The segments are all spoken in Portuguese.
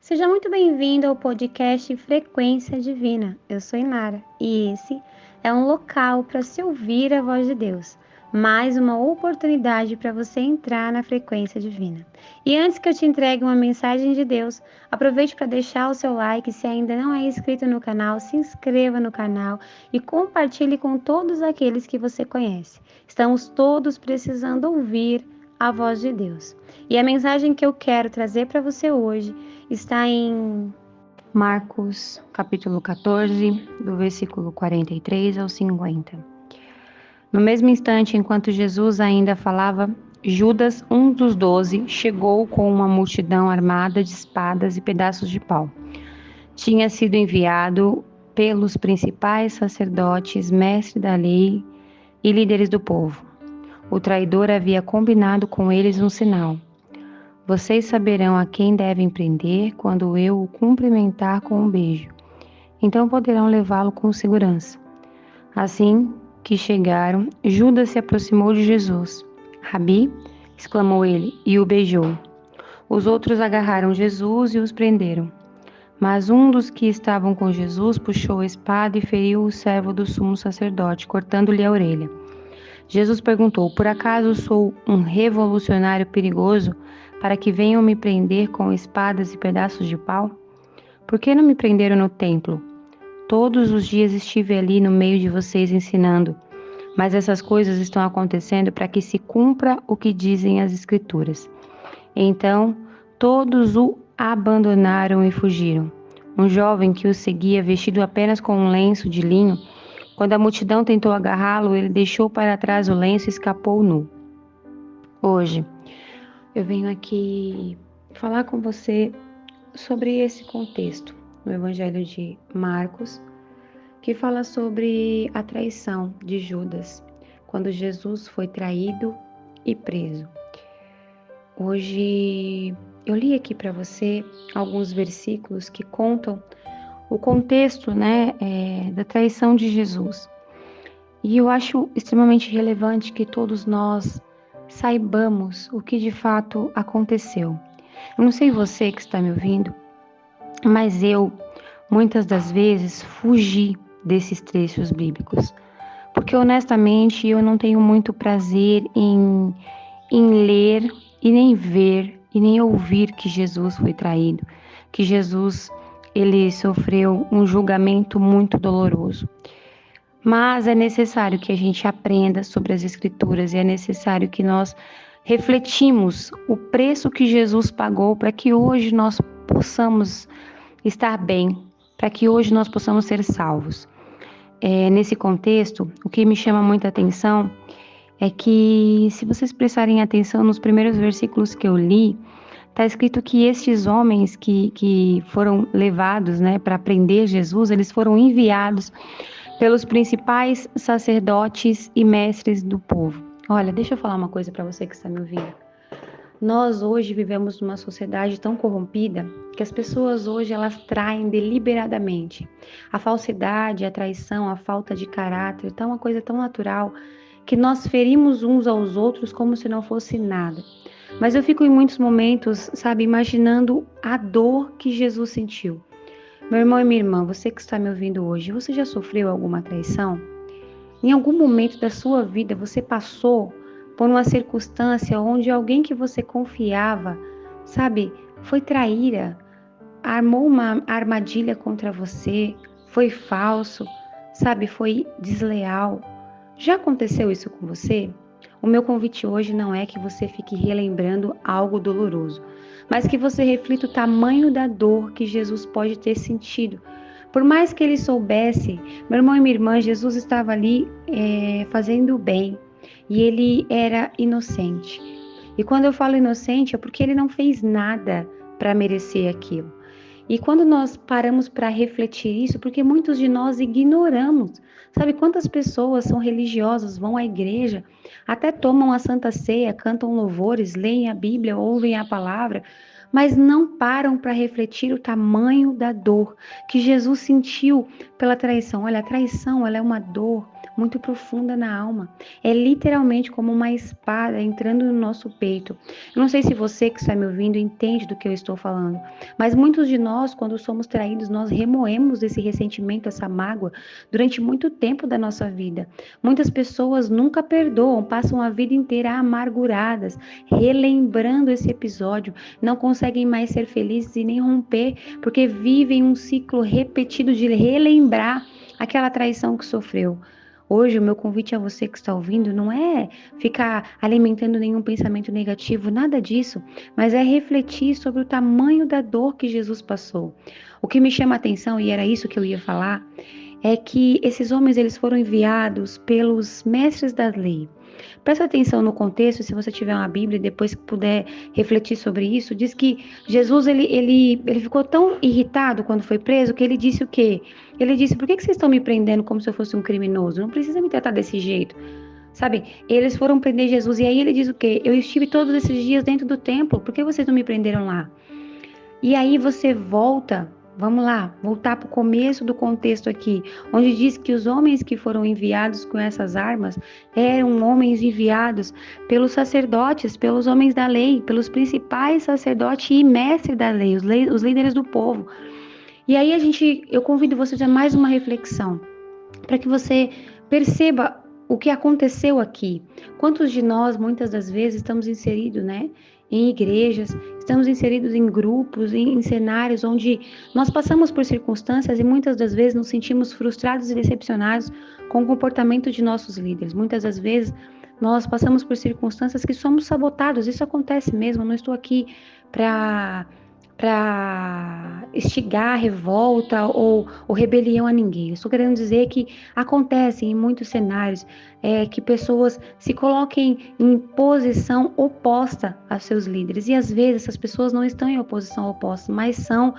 Seja muito bem-vindo ao podcast Frequência Divina. Eu sou Inara e esse é um local para se ouvir a voz de Deus, mais uma oportunidade para você entrar na frequência divina. E antes que eu te entregue uma mensagem de Deus, aproveite para deixar o seu like. Se ainda não é inscrito no canal, se inscreva no canal e compartilhe com todos aqueles que você conhece. Estamos todos precisando ouvir a voz de Deus. E a mensagem que eu quero trazer para você hoje está em Marcos, capítulo 14, do versículo 43 ao 50. No mesmo instante, enquanto Jesus ainda falava, Judas, um dos 12, chegou com uma multidão armada de espadas e pedaços de pau. Tinha sido enviado pelos principais sacerdotes, mestres da lei e líderes do povo. O traidor havia combinado com eles um sinal. Vocês saberão a quem devem prender quando eu o cumprimentar com um beijo. Então poderão levá-lo com segurança. Assim que chegaram, Judas se aproximou de Jesus. Rabi, exclamou ele, e o beijou. Os outros agarraram Jesus e os prenderam. Mas um dos que estavam com Jesus puxou a espada e feriu o servo do sumo sacerdote, cortando-lhe a orelha. Jesus perguntou: por acaso sou um revolucionário perigoso para que venham me prender com espadas e pedaços de pau? Por que não me prenderam no templo? Todos os dias estive ali no meio de vocês ensinando, mas essas coisas estão acontecendo para que se cumpra o que dizem as Escrituras. Então, todos o abandonaram e fugiram. Um jovem que o seguia, vestido apenas com um lenço de linho, quando a multidão tentou agarrá-lo, ele deixou para trás o lenço e escapou nu. Hoje, eu venho aqui falar com você sobre esse contexto no Evangelho de Marcos, que fala sobre a traição de Judas, quando Jesus foi traído e preso. Hoje, eu li aqui para você alguns versículos que contam o contexto, da traição de Jesus. E eu acho extremamente relevante que todos nós saibamos o que de fato aconteceu. Eu não sei você que está me ouvindo, mas eu, muitas das vezes, fugi desses trechos bíblicos. Porque, honestamente, eu não tenho muito prazer em ler e nem ver e nem ouvir que Jesus foi traído, que Jesus ele sofreu um julgamento muito doloroso. Mas é necessário que a gente aprenda sobre as Escrituras e é necessário que nós refletimos o preço que Jesus pagou para que hoje nós possamos estar bem, para que hoje nós possamos ser salvos. Nesse contexto, o que me chama muita atenção é que, se vocês prestarem atenção nos primeiros versículos que eu li, está escrito que estes homens que foram levados, para prender Jesus, eles foram enviados pelos principais sacerdotes e mestres do povo. Olha, deixa eu falar uma coisa para você que está me ouvindo. Nós hoje vivemos numa sociedade tão corrompida que as pessoas hoje elas traem deliberadamente. A falsidade, a traição, a falta de caráter, tá uma coisa tão natural que nós ferimos uns aos outros como se não fosse nada. Mas eu fico em muitos momentos, imaginando a dor que Jesus sentiu. Meu irmão e minha irmã, você que está me ouvindo hoje, você já sofreu alguma traição? Em algum momento da sua vida você passou por uma circunstância onde alguém que você confiava, foi traíra, armou uma armadilha contra você, foi falso, foi desleal. Já aconteceu isso com você? O meu convite hoje não é que você fique relembrando algo doloroso, mas que você reflita o tamanho da dor que Jesus pode ter sentido. Por mais que ele soubesse, meu irmão e minha irmã, Jesus estava ali fazendo o bem e ele era inocente. E quando eu falo inocente é porque ele não fez nada para merecer aquilo. E quando nós paramos para refletir isso, porque muitos de nós ignoramos. Sabe quantas pessoas são religiosas, vão à igreja, até tomam a Santa Ceia, cantam louvores, leem a Bíblia, ouvem a palavra, mas não param para refletir o tamanho da dor que Jesus sentiu pela traição. Olha, a traição ela é uma dor muito profunda na alma. É literalmente como uma espada entrando no nosso peito. Eu não sei se você que está me ouvindo entende do que eu estou falando, mas muitos de nós, quando somos traídos, nós remoemos esse ressentimento, essa mágoa, durante muito tempo da nossa vida. Muitas pessoas nunca perdoam, passam a vida inteira amarguradas, relembrando esse episódio, não conseguem mais ser felizes e nem romper, porque vivem um ciclo repetido de relembrar aquela traição que sofreu. Hoje, o meu convite a você que está ouvindo não é ficar alimentando nenhum pensamento negativo, nada disso, mas é refletir sobre o tamanho da dor que Jesus passou. O que me chama a atenção, e era isso que eu ia falar, é que esses homens eles foram enviados pelos mestres da lei. Presta atenção no contexto, se você tiver uma Bíblia e depois puder refletir sobre isso, diz que Jesus ele ficou tão irritado quando foi preso que ele disse o quê? Ele disse: por que vocês estão me prendendo como se eu fosse um criminoso? Não precisa me tratar desse jeito. Sabe, eles foram prender Jesus e aí ele diz o quê? Eu estive todos esses dias dentro do templo, por que vocês não me prenderam lá? E aí você volta, vamos lá, voltar para o começo do contexto aqui, onde diz que os homens que foram enviados com essas armas eram homens enviados pelos sacerdotes, pelos homens da lei, pelos principais sacerdotes e mestres da lei, os líderes do povo. E aí eu convido você a mais uma reflexão, para que você perceba o que aconteceu aqui. Quantos de nós, muitas das vezes, estamos inseridos, né, em igrejas, estamos inseridos em grupos, em cenários onde nós passamos por circunstâncias e muitas das vezes nos sentimos frustrados e decepcionados com o comportamento de nossos líderes. Muitas das vezes nós passamos por circunstâncias que somos sabotados. Isso acontece mesmo. Eu não estou aqui para instigar revolta ou rebelião a ninguém. Eu estou querendo dizer que acontece em muitos cenários que pessoas se coloquem em posição oposta a seus líderes. E às vezes essas pessoas não estão em oposição oposta, mas são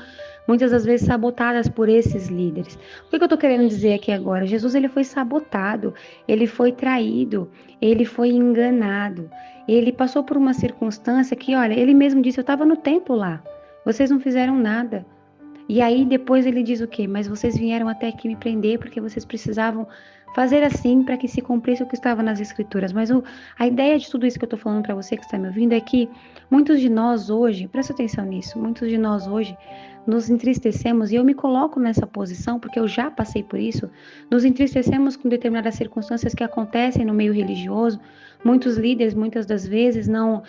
muitas das vezes sabotadas por esses líderes. O que eu estou querendo dizer aqui agora? Jesus ele foi sabotado, ele foi traído, ele foi enganado. Ele passou por uma circunstância que, olha, ele mesmo disse: eu estava no templo lá. Vocês não fizeram nada. E aí depois ele diz o quê? Mas vocês vieram até aqui me prender porque vocês precisavam fazer assim para que se cumprisse o que estava nas escrituras. Mas a ideia de tudo isso que eu estou falando para você que está me ouvindo é que muitos de nós hoje, presta atenção nisso, muitos de nós hoje nos entristecemos, e eu me coloco nessa posição porque eu já passei por isso, nos entristecemos com determinadas circunstâncias que acontecem no meio religioso. Muitos líderes, muitas das vezes, não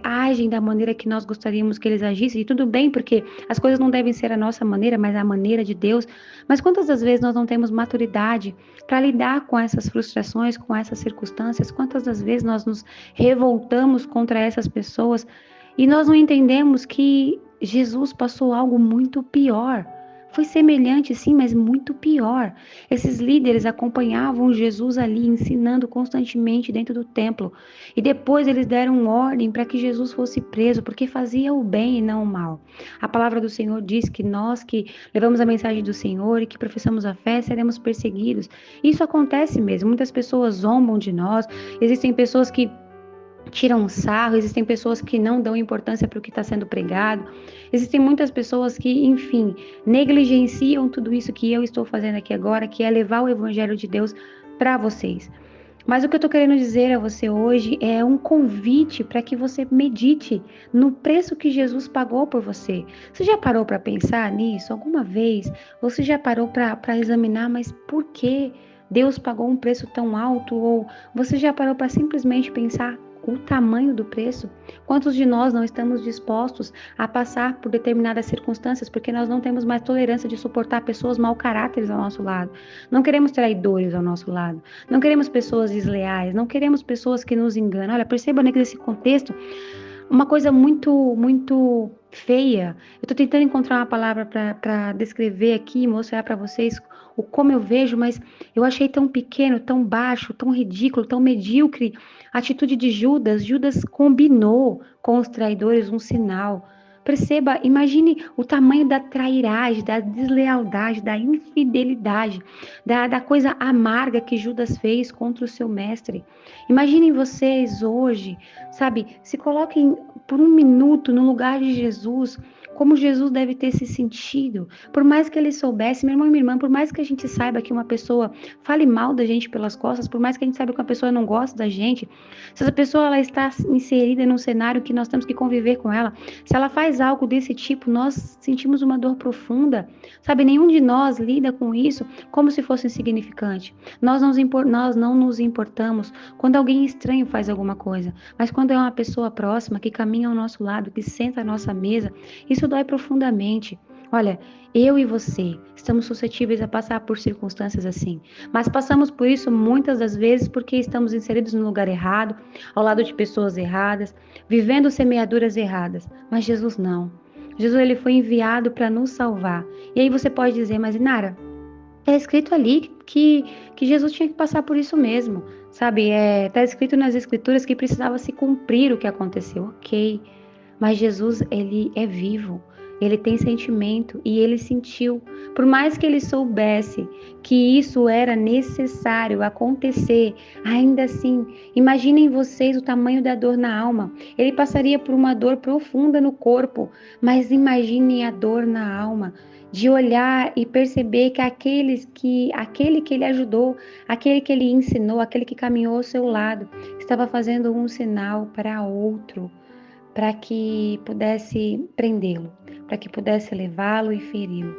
agem da maneira que nós gostaríamos que eles agissem, e tudo bem, porque as coisas não devem ser a nossa maneira, mas a maneira de Deus. Mas quantas das vezes nós não temos maturidade para lidar com essas frustrações, com essas circunstâncias? Quantas das vezes nós nos revoltamos contra essas pessoas e nós não entendemos que Jesus passou algo muito pior? Foi semelhante, sim, mas muito pior. Esses líderes acompanhavam Jesus ali, ensinando constantemente dentro do templo. E depois eles deram ordem para que Jesus fosse preso, porque fazia o bem e não o mal. A palavra do Senhor diz que nós que levamos a mensagem do Senhor e que professamos a fé, seremos perseguidos. Isso acontece mesmo. Muitas pessoas zombam de nós. Existem pessoas que tiram sarro, existem pessoas que não dão importância para o que está sendo pregado, existem muitas pessoas que, enfim, negligenciam tudo isso que eu estou fazendo aqui agora, que é levar o Evangelho de Deus para vocês. Mas o que eu estou querendo dizer a você hoje é um convite para que você medite no preço que Jesus pagou por você. Você já parou para pensar nisso alguma vez? Você já parou para examinar, mas por que Deus pagou um preço tão alto? Ou você já parou para simplesmente pensar o tamanho do preço? Quantos de nós não estamos dispostos a passar por determinadas circunstâncias porque nós não temos mais tolerância de suportar pessoas mau caráteres ao nosso lado? Não queremos traidores ao nosso lado, não queremos pessoas desleais, não queremos pessoas que nos enganam. Olha, perceba nesse contexto uma coisa muito, muito feia. Eu estou tentando encontrar uma palavra para descrever aqui, mostrar para vocês o como eu vejo, mas eu achei tão pequeno, tão baixo, tão ridículo, tão medíocre a atitude de Judas. Judas combinou com os traidores um sinal. Perceba, imagine o tamanho da trairagem, da deslealdade, da infidelidade, da coisa amarga que Judas fez contra o seu mestre. Imaginem vocês hoje, sabe, se coloquem por um minuto no lugar de Jesus. como Jesus deve ter se sentido. Por mais que ele soubesse, meu irmão e minha irmã, por mais que a gente saiba que uma pessoa fale mal da gente pelas costas, por mais que a gente saiba que uma pessoa não gosta da gente, se essa pessoa ela está inserida num cenário que nós temos que conviver com ela, se ela faz algo desse tipo, nós sentimos uma dor profunda, sabe? Nenhum de nós lida com isso como se fosse insignificante. Nós não nos importamos quando alguém estranho faz alguma coisa, mas quando é uma pessoa próxima que caminha ao nosso lado, que senta à nossa mesa, isso dói profundamente. Olha, eu e você estamos suscetíveis a passar por circunstâncias assim, mas passamos por isso muitas das vezes porque estamos inseridos no lugar errado, ao lado de pessoas erradas, vivendo semeaduras erradas. Mas Jesus não. Jesus ele foi enviado para nos salvar. E aí você pode dizer, mas Inara, é escrito ali que Jesus tinha que passar por isso mesmo, sabe? Tá escrito nas escrituras que precisava se cumprir o que aconteceu, ok. Mas Jesus, ele é vivo, ele tem sentimento e ele sentiu. Por mais que ele soubesse que isso era necessário acontecer, ainda assim, imaginem vocês o tamanho da dor na alma. Ele passaria por uma dor profunda no corpo, mas imaginem a dor na alma de olhar e perceber que aquele que ele ajudou, aquele que ele ensinou, aquele que caminhou ao seu lado, estava fazendo um sinal para outro, para que pudesse prendê-lo, para que pudesse levá-lo e feri-lo.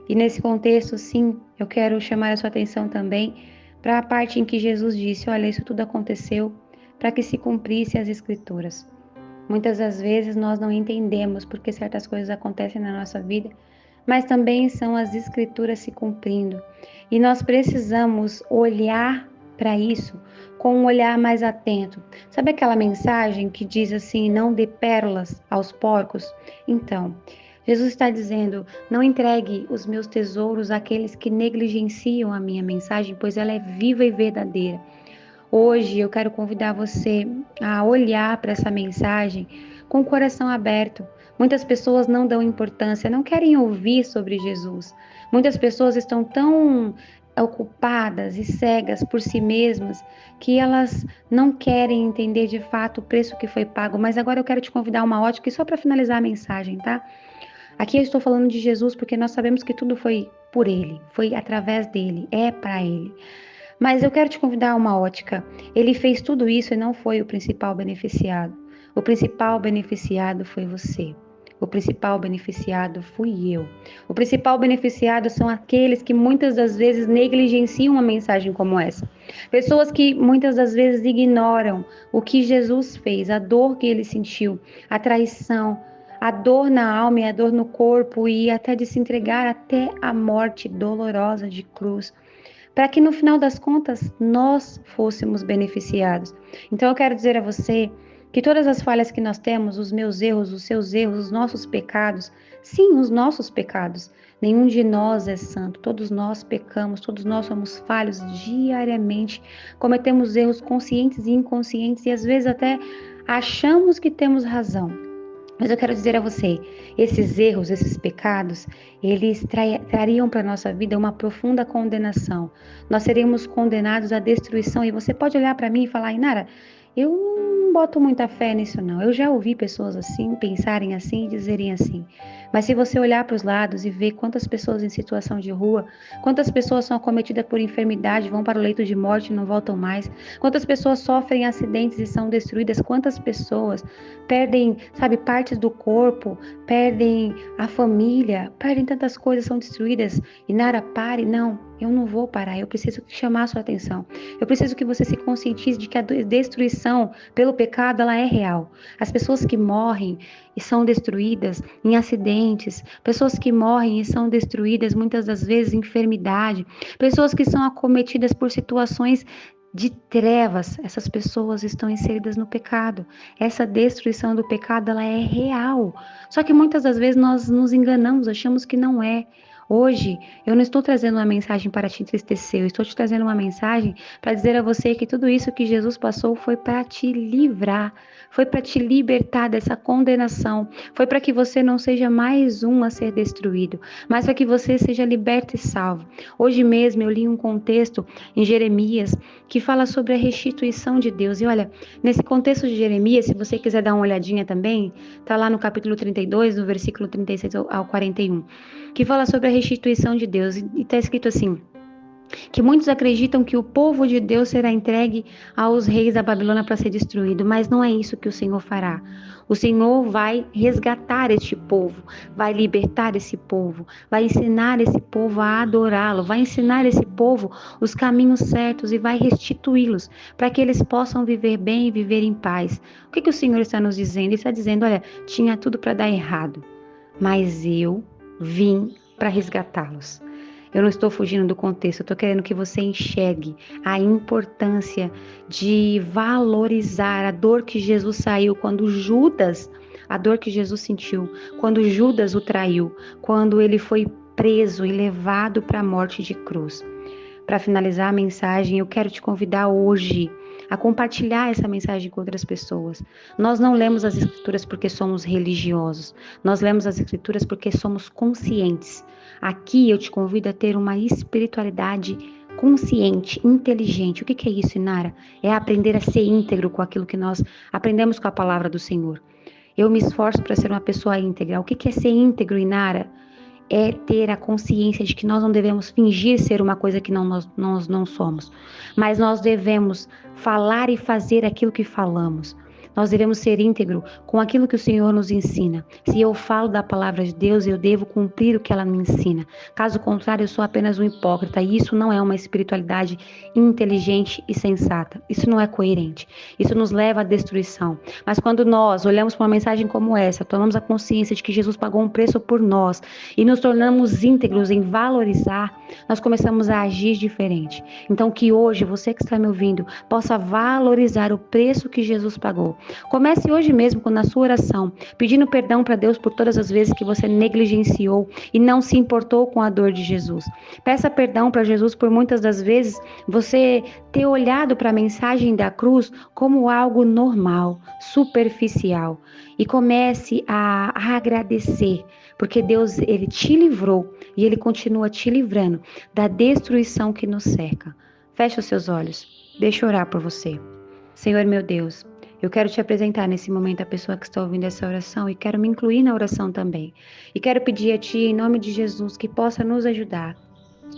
E nesse contexto, sim, eu quero chamar a sua atenção também para a parte em que Jesus disse, olha, isso tudo aconteceu para que se cumprisse as Escrituras. Muitas das vezes nós não entendemos porque certas coisas acontecem na nossa vida, mas também são as Escrituras se cumprindo. E nós precisamos olhar para isso com um olhar mais atento. Sabe aquela mensagem que diz assim, não dê pérolas aos porcos? Então, Jesus está dizendo, não entregue os meus tesouros àqueles que negligenciam a minha mensagem, pois ela é viva e verdadeira. Hoje eu quero convidar você a olhar para essa mensagem com o coração aberto. Muitas pessoas não dão importância, não querem ouvir sobre Jesus. Muitas pessoas estão tão ocupadas e cegas por si mesmas que elas não querem entender de fato o preço que foi pago. Mas agora eu quero te convidar a uma ótica e só para finalizar a mensagem, tá? Aqui eu estou falando de Jesus porque nós sabemos que tudo foi por Ele, foi através dele, é para Ele. Mas eu quero te convidar a uma ótica. Ele fez tudo isso e não foi o principal beneficiado. O principal beneficiado foi você. O principal beneficiado fui eu. O principal beneficiado são aqueles que muitas das vezes negligenciam uma mensagem como essa. Pessoas que muitas das vezes ignoram o que Jesus fez, a dor que ele sentiu, a traição, a dor na alma e a dor no corpo e até de se entregar até a morte dolorosa de cruz, para que no final das contas nós fôssemos beneficiados. Então eu quero dizer a você que todas as falhas que nós temos, os meus erros, os seus erros, os nossos pecados, sim, os nossos pecados, nenhum de nós é santo, todos nós pecamos, todos nós somos falhos diariamente, cometemos erros conscientes e inconscientes e às vezes até achamos que temos razão. Mas eu quero dizer a você, esses erros, esses pecados, eles trariam para a nossa vida uma profunda condenação. Nós seríamos condenados à destruição. E você pode olhar para mim e falar, Inara, eu não boto muita fé nisso não. Eu já ouvi pessoas assim, pensarem assim e dizerem assim. Mas se você olhar para os lados e ver quantas pessoas em situação de rua, quantas pessoas são acometidas por enfermidade, vão para o leito de morte e não voltam mais, quantas pessoas sofrem acidentes e são destruídas, quantas pessoas perdem, sabe, partes do corpo, perdem a família, perdem tantas coisas, são destruídas. E Nara, pare, não, eu não vou parar, eu preciso chamar a sua atenção. Eu preciso que você se conscientize de que a destruição pelo pecado, ela é real. As pessoas que morrem e são destruídas em acidentes, pessoas que morrem e são destruídas muitas das vezes em enfermidade, pessoas que são acometidas por situações de trevas, essas pessoas estão inseridas no pecado. Essa destruição do pecado, ela é real. Só que muitas das vezes nós nos enganamos, achamos que não é. Hoje, eu não estou trazendo uma mensagem para te entristecer, eu estou te trazendo uma mensagem para dizer a você que tudo isso que Jesus passou foi para te livrar, foi para te libertar dessa condenação, foi para que você não seja mais um a ser destruído, mas para que você seja liberto e salvo. Hoje mesmo eu li um contexto em Jeremias que fala sobre a restituição de Deus. E olha, nesse contexto de Jeremias, se você quiser dar uma olhadinha também, tá lá no capítulo 32, no versículo 36 ao 41, que fala sobre a restituição de Deus. E está escrito assim, que muitos acreditam que o povo de Deus será entregue aos reis da Babilônia para ser destruído, mas não é isso que o Senhor fará. O Senhor vai resgatar este povo, vai libertar esse povo, vai ensinar esse povo a adorá-lo, vai ensinar esse povo os caminhos certos e vai restituí-los para que eles possam viver bem e viver em paz. O que o Senhor está nos dizendo? Ele está dizendo, olha, tinha tudo para dar errado, mas eu vim para resgatá-los. Eu não estou fugindo do contexto, eu estou querendo que você enxergue a importância de valorizar a dor que Jesus saiu quando Judas, a dor que Jesus sentiu, quando Judas o traiu, quando ele foi preso e levado para a morte de cruz. Para finalizar a mensagem, eu quero te convidar hoje a compartilhar essa mensagem com outras pessoas. Nós não lemos as Escrituras porque somos religiosos, nós lemos as Escrituras porque somos conscientes. Aqui eu te convido a ter uma espiritualidade consciente, inteligente. O que é isso, Inara? É aprender a ser íntegro com aquilo que nós aprendemos com a palavra do Senhor. Eu me esforço para ser uma pessoa íntegra. O que é ser íntegro, Inara? É ter a consciência de que nós não devemos fingir ser uma coisa que nós não somos, mas nós devemos falar e fazer aquilo que falamos. Nós devemos ser íntegro com aquilo que o Senhor nos ensina. Se eu falo da palavra de Deus, eu devo cumprir o que ela me ensina. Caso contrário, eu sou apenas um hipócrita. E isso não é uma espiritualidade inteligente e sensata. Isso não é coerente. Isso nos leva à destruição. Mas quando nós olhamos para uma mensagem como essa, tomamos a consciência de que Jesus pagou um preço por nós e nos tornamos íntegros em valorizar, nós começamos a agir diferente. Então que hoje, você que está me ouvindo, possa valorizar o preço que Jesus pagou. Comece hoje mesmo na sua oração, pedindo perdão para Deus por todas as vezes que você negligenciou e não se importou com a dor de Jesus. Peça perdão para Jesus por muitas das vezes você ter olhado para a mensagem da cruz como algo normal, superficial. E comece a agradecer, porque Deus, Ele te livrou e Ele continua te livrando da destruição que nos cerca. Feche os seus olhos, deixa eu orar por você. Senhor meu Deus, eu quero te apresentar nesse momento a pessoa que está ouvindo essa oração e quero me incluir na oração também. E quero pedir a Ti, em nome de Jesus, que possa nos ajudar.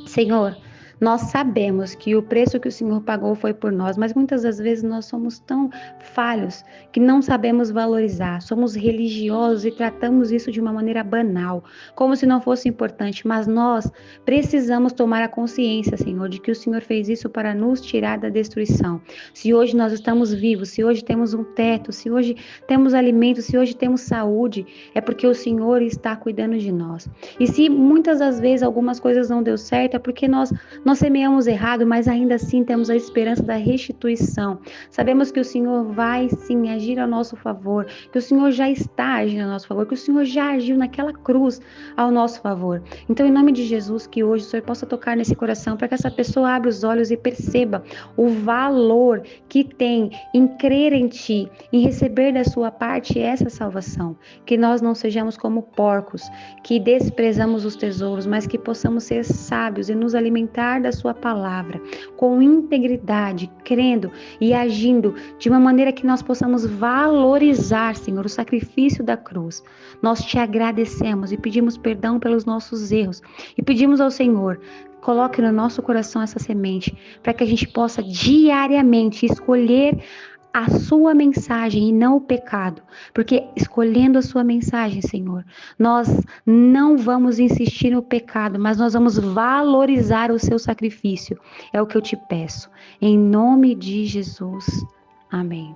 Senhor, nós sabemos que o preço que o Senhor pagou foi por nós, mas muitas das vezes nós somos tão falhos que não sabemos valorizar. Somos religiosos e tratamos isso de uma maneira banal, como se não fosse importante, mas nós precisamos tomar a consciência, Senhor, de que o Senhor fez isso para nos tirar da destruição. Se hoje nós estamos vivos, se hoje temos um teto, se hoje temos alimento, se hoje temos saúde, é porque o Senhor está cuidando de nós. E se muitas das vezes algumas coisas não deu certo, é porque nós semeamos errado, mas ainda assim temos a esperança da restituição. Sabemos que o Senhor vai sim agir a nosso favor, que o Senhor já está agindo a nosso favor, que o Senhor já agiu naquela cruz ao nosso favor. Então, em nome de Jesus, que hoje o Senhor possa tocar nesse coração, para que essa pessoa abra os olhos e perceba o valor que tem em crer em Ti, em receber da sua parte essa salvação. Que nós não sejamos como porcos, que desprezamos os tesouros, mas que possamos ser sábios e nos alimentar da sua palavra, com integridade, crendo e agindo de uma maneira que nós possamos valorizar, Senhor, o sacrifício da cruz. Nós te agradecemos e pedimos perdão pelos nossos erros e pedimos ao Senhor, coloque no nosso coração essa semente, para que a gente possa diariamente escolher a sua mensagem e não o pecado, porque escolhendo a sua mensagem, Senhor, nós não vamos insistir no pecado, mas nós vamos valorizar o seu sacrifício. É o que eu te peço. Em nome de Jesus. Amém.